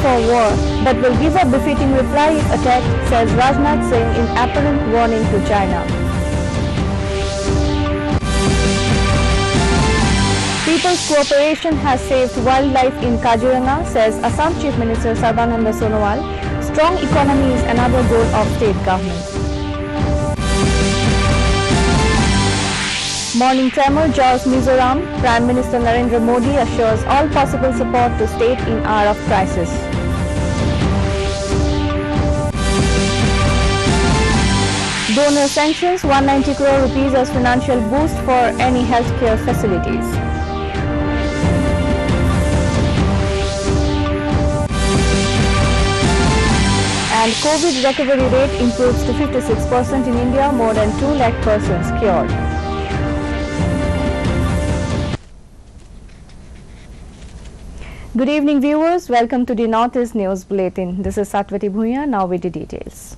for war but will give a befitting reply if attacked, says Rajnath Singh in apparent warning to China. People's cooperation has saved wildlife in Kaziranga, says Assam Chief Minister Sarbananda Sonowal. Strong economy is another goal of state government. Morning tremor jars Mizoram. Prime Minister Narendra Modi assures all possible support to state in hour of crisis. Donor sanctions 190 crore rupees as financial boost for any healthcare facilities. And COVID recovery rate improves to 56% in India, more than 2 lakh persons cured. Good evening viewers, welcome to the Northeast News Bulletin. This is Satvati Bhuiya, now with the details.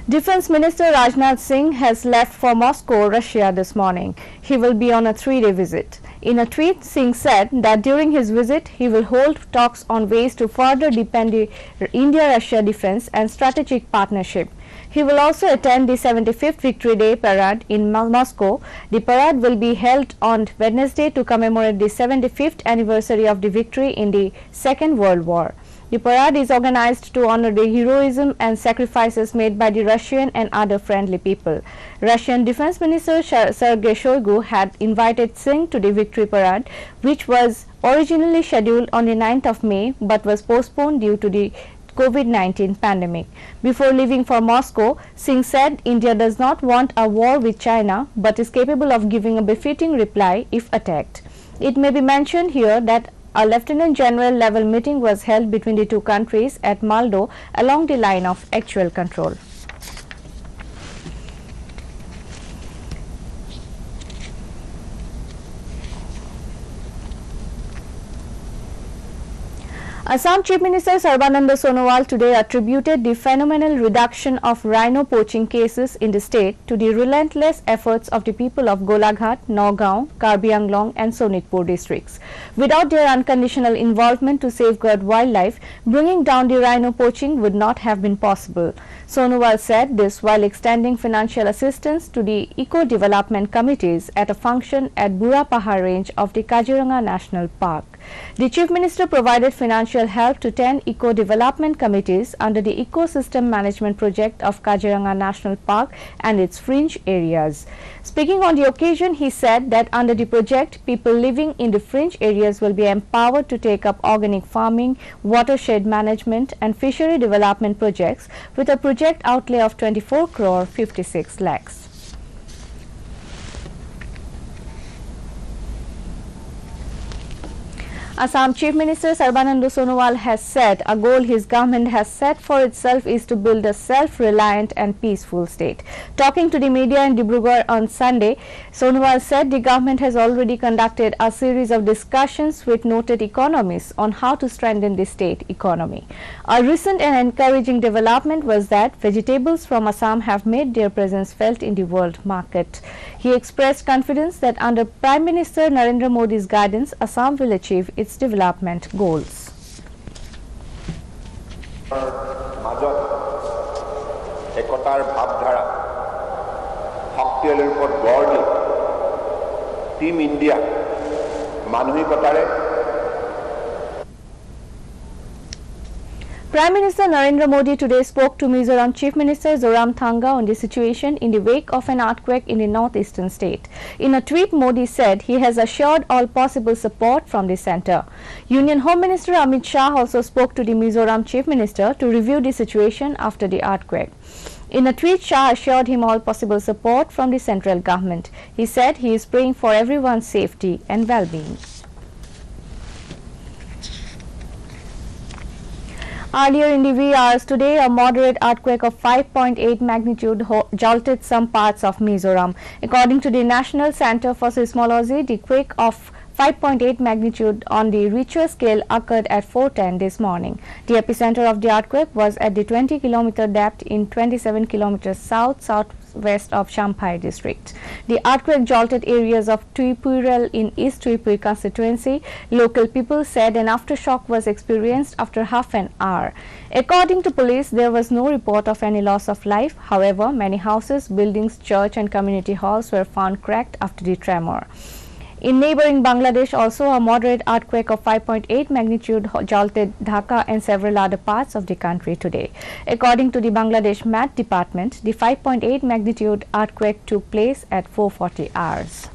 Defense Minister Rajnath Singh has left for Moscow, Russia this morning. He will be on a 3-day visit. In a tweet, Singh said that during his visit, he will hold talks on ways to further deepen India-Russia defense and strategic partnership. He will also attend the 75th Victory Day Parade in Moscow. The parade will be held on Wednesday to commemorate the 75th anniversary of the victory in the Second World War. The parade is organized to honor the heroism and sacrifices made by the Russian and other friendly people. Russian Defense Minister Sergei Shoigu had invited Singh to the Victory Parade, which was originally scheduled on the 9th of May but was postponed due to the COVID-19 pandemic. Before leaving for Moscow, Singh said India does not want a war with China but is capable of giving a befitting reply if attacked. It may be mentioned here that a Lieutenant General level meeting was held between the two countries at Maldo along the line of actual control. Assam Chief Minister Sarbananda Sonowal today attributed the phenomenal reduction of rhino poaching cases in the state to the relentless efforts of the people of Golaghat, Nagaon, Karbi Anglong and Sonitpur districts. Without their unconditional involvement to safeguard wildlife, bringing down the rhino poaching would not have been possible. Sonowal said this while extending financial assistance to the eco-development committees at a function at Bura Pahar range of the Kaziranga National Park. The Chief Minister provided financial help to 10 eco-development committees under the Ecosystem Management Project of Kaziranga National Park and its fringe areas. Speaking on the occasion, he said that under the project, people living in the fringe areas will be empowered to take up organic farming, watershed management and fishery development projects with a project outlay of 24 crore 56 lakhs. Assam Chief Minister Sarbananda Sonowal has said a goal his government has set for itself is to build a self-reliant and peaceful state. Talking to the media in Dibrugarh on Sunday, Sonowal said the government has already conducted a series of discussions with noted economists on how to strengthen the state economy. A recent and encouraging development was that vegetables from Assam have made their presence felt in the world market. He expressed confidence that under Prime Minister Narendra Modi's guidance, Assam will achieve its development goals. একতাৰ ভাৱধাৰা শক্তিশালীৰ ওপৰত গঢ় দি team India মানসিকতাৰে Prime Minister Narendra Modi today spoke to Mizoram Chief Minister Zoramthanga on the situation in the wake of an earthquake in the northeastern state. In a tweet, Modi said he has assured all possible support from the centre. Union Home Minister Amit Shah also spoke to the Mizoram Chief Minister to review the situation after the earthquake. In a tweet, Shah assured him all possible support from the central government. He said he is praying for everyone's safety and well-being. Earlier in the wee hours today, a moderate earthquake of 5.8 magnitude jolted some parts of Mizoram. According to the National Centre for Seismology, the quake of 5.8 magnitude on the Richter scale occurred at 4:10 this morning. The epicenter of the earthquake was at the 20-kilometer depth in 27 kilometers southwest of Champhai district. The earthquake jolted areas of Tuipural in East Tuipui constituency. Local people said an aftershock was experienced after half an hour. According to police, there was no report of any loss of life. However, many houses, buildings, church and community halls were found cracked after the tremor. In neighboring Bangladesh, also a moderate earthquake of 5.8 magnitude jolted Dhaka and several other parts of the country today. According to the Bangladesh Met Department, the 5.8 magnitude earthquake took place at 4:40 hours.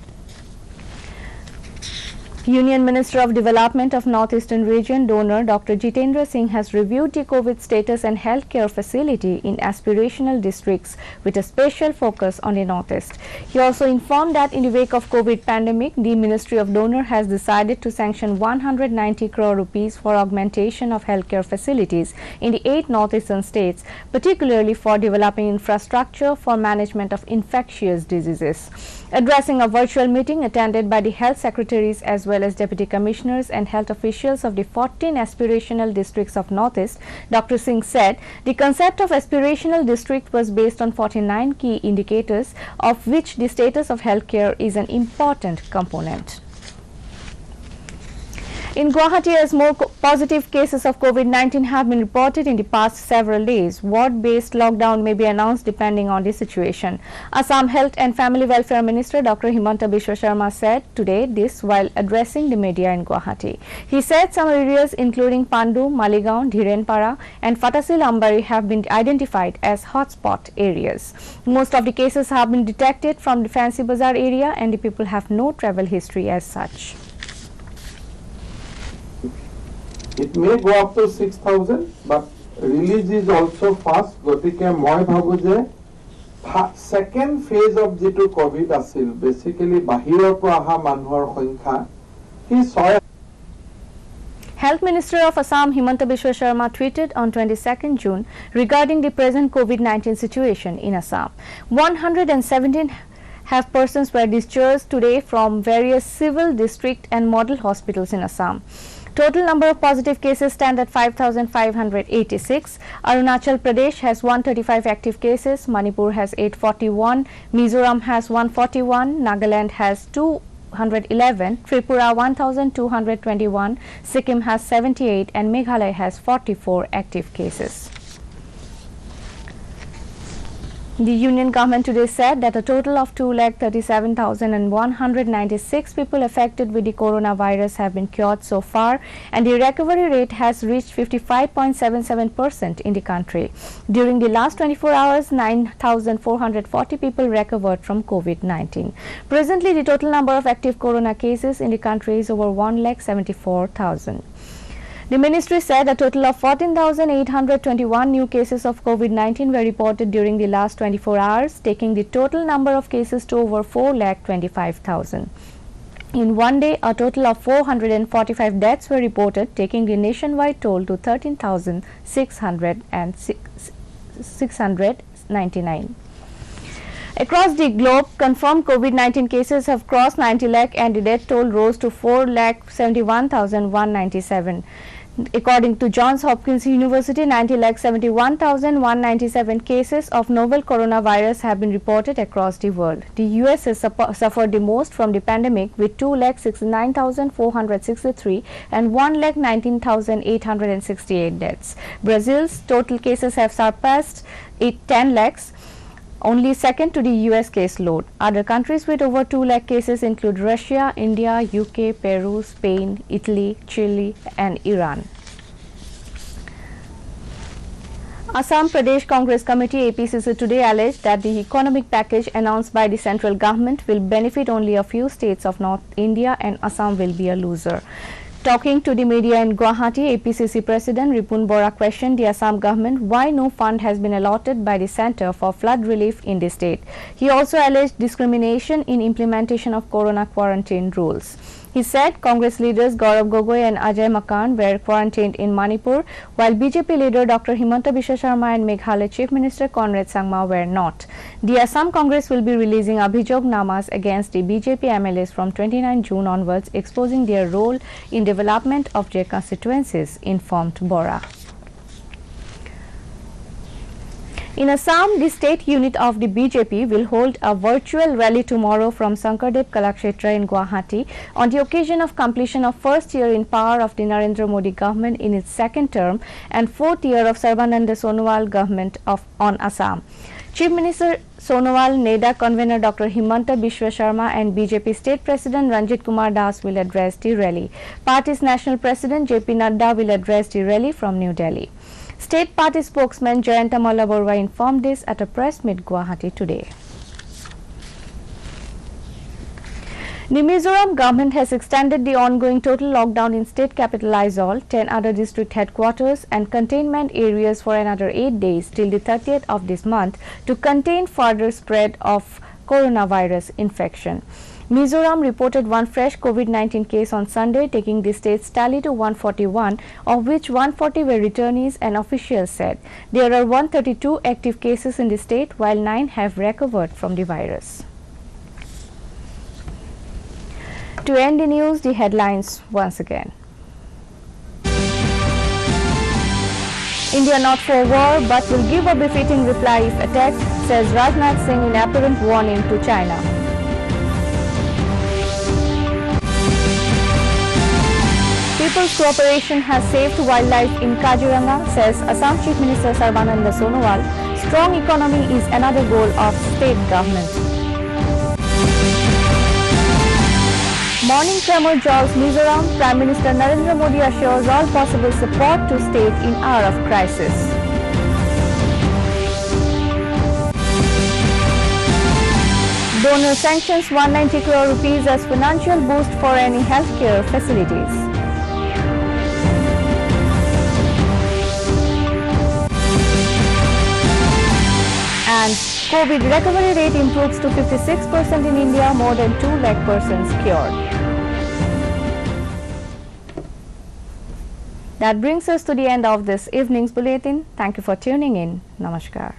Union Minister of Development of Northeastern Region donor Dr. Jitendra Singh has reviewed the COVID status and healthcare facility in aspirational districts with a special focus on the Northeast. He also informed that in the wake of COVID pandemic, the Ministry of Donor has decided to sanction 190 crore rupees for augmentation of healthcare facilities in the 8 northeastern states, particularly for developing infrastructure for management of infectious diseases. Addressing a virtual meeting attended by the health secretaries as well as deputy commissioners and health officials of the 14 aspirational districts of Northeast, Dr. Singh said the concept of aspirational district was based on 49 key indicators, of which the status of healthcare is an important component. In Guwahati, as more positive cases of COVID-19 have been reported in the past several days, ward-based lockdown may be announced depending on the situation. Assam Health and Family Welfare Minister Dr. Himanta Biswa Sharma said today this while addressing the media in Guwahati. He said some areas including Pandu, Maligaon, Dhirenpara and Fatasil Ambari have been identified as hotspot areas. Most of the cases have been detected from the Fancy Bazaar area and the people have no travel history as such. It may go up to 6,000, but release is also fast. Gotike moi bhabu je second phase of jitu COVID asil, basically bahiror পৰা aha মানুহৰ সংখ্যা he saw. Health Minister of Assam Himanta Biswa Sharma tweeted on 22nd June regarding the present COVID-19 situation in Assam. 117 have persons were discharged today from various civil, district and model hospitals in Assam. Total number of positive cases stand at 5,586. Arunachal Pradesh has 135 active cases, Manipur has 841, Mizoram has 141, Nagaland has 211, Tripura 1,221, Sikkim has 78 and Meghalaya has 44 active cases. The Union Government today said that a total of 2,37,196 people affected with the coronavirus have been cured so far, and the recovery rate has reached 55.77% in the country. During the last 24 hours, 9,440 people recovered from COVID-19. Presently, the total number of active corona cases in the country is over 1,74,000. The ministry said a total of 14,821 new cases of COVID-19 were reported during the last 24 hours, taking the total number of cases to over 4,25,000. In one day, a total of 445 deaths were reported, taking the nationwide toll to 13,699. Across the globe, confirmed COVID-19 cases have crossed 90 lakh and the death toll rose to 4,71,197. According to Johns Hopkins University, 90,71,197 cases of novel coronavirus have been reported across the world. The US has suffered the most from the pandemic with 2,69,463 and 1,19,868 deaths. Brazil's total cases have surpassed 10 lakhs. Only second to the US case load. Other countries with over 2 lakh cases include Russia, India, UK, Peru, Spain, Italy, Chile and Iran. Assam Pradesh Congress Committee APCC today alleged that the economic package announced by the central government will benefit only a few states of North India and Assam will be a loser. Talking to the media in Guwahati, APCC President Ripun Bora questioned the Assam government why no fund has been allotted by the centre for flood relief in the state. He also alleged discrimination in implementation of corona quarantine rules. He said Congress leaders Gaurav Gogoi and Ajay Makan were quarantined in Manipur, while BJP leader Dr. Himanta Biswa Sharma and Meghalaya Chief Minister Conrad Sangma were not. The Assam Congress will be releasing Abhijog Namas against the BJP MLAs from 29 June onwards, exposing their role in development of their constituencies, informed Bora. In Assam, the state unit of the BJP will hold a virtual rally tomorrow from Sankardev Kalakshetra in Guwahati on the occasion of completion of first year in power of the Narendra Modi government in its second term and fourth year of Sarbananda Sonowal government on Assam. Chief Minister Sonowal, NEDA convener Dr. Himanta Biswa Sharma and BJP State President Ranjit Kumar Das will address the rally. Party's National President JP Nadda will address the rally from New Delhi. State Party spokesman Jayanta Malla Borwa informed this at a press meet Guwahati today. The Mizoram government has extended the ongoing total lockdown in state capital Aizawl, 10 other district headquarters and containment areas for another 8 days till the 30th of this month to contain further spread of coronavirus infection. Mizoram reported one fresh COVID-19 case on Sunday, taking the state's tally to 141, of which 140 were returnees, and officials said. There are 132 active cases in the state, while 9 have recovered from the virus. To end the news, the headlines once again. India not for war, but will give a befitting reply if attacked, says Rajnath Singh in apparent warning to China. People's cooperation has saved wildlife in Kaziranga, says Assam Chief Minister Sarbananda Sonowal. Strong economy is another goal of state government. Morning tremor jolts Mizoram. Prime Minister Narendra Modi assures all possible support to state in hour of crisis. Donor sanctions 190 crore rupees as financial boost for any healthcare facilities. And COVID recovery rate improves to 56% in India, more than 2 lakh persons cured. That brings us to the end of this evening's bulletin. Thank you for tuning in. Namaskar.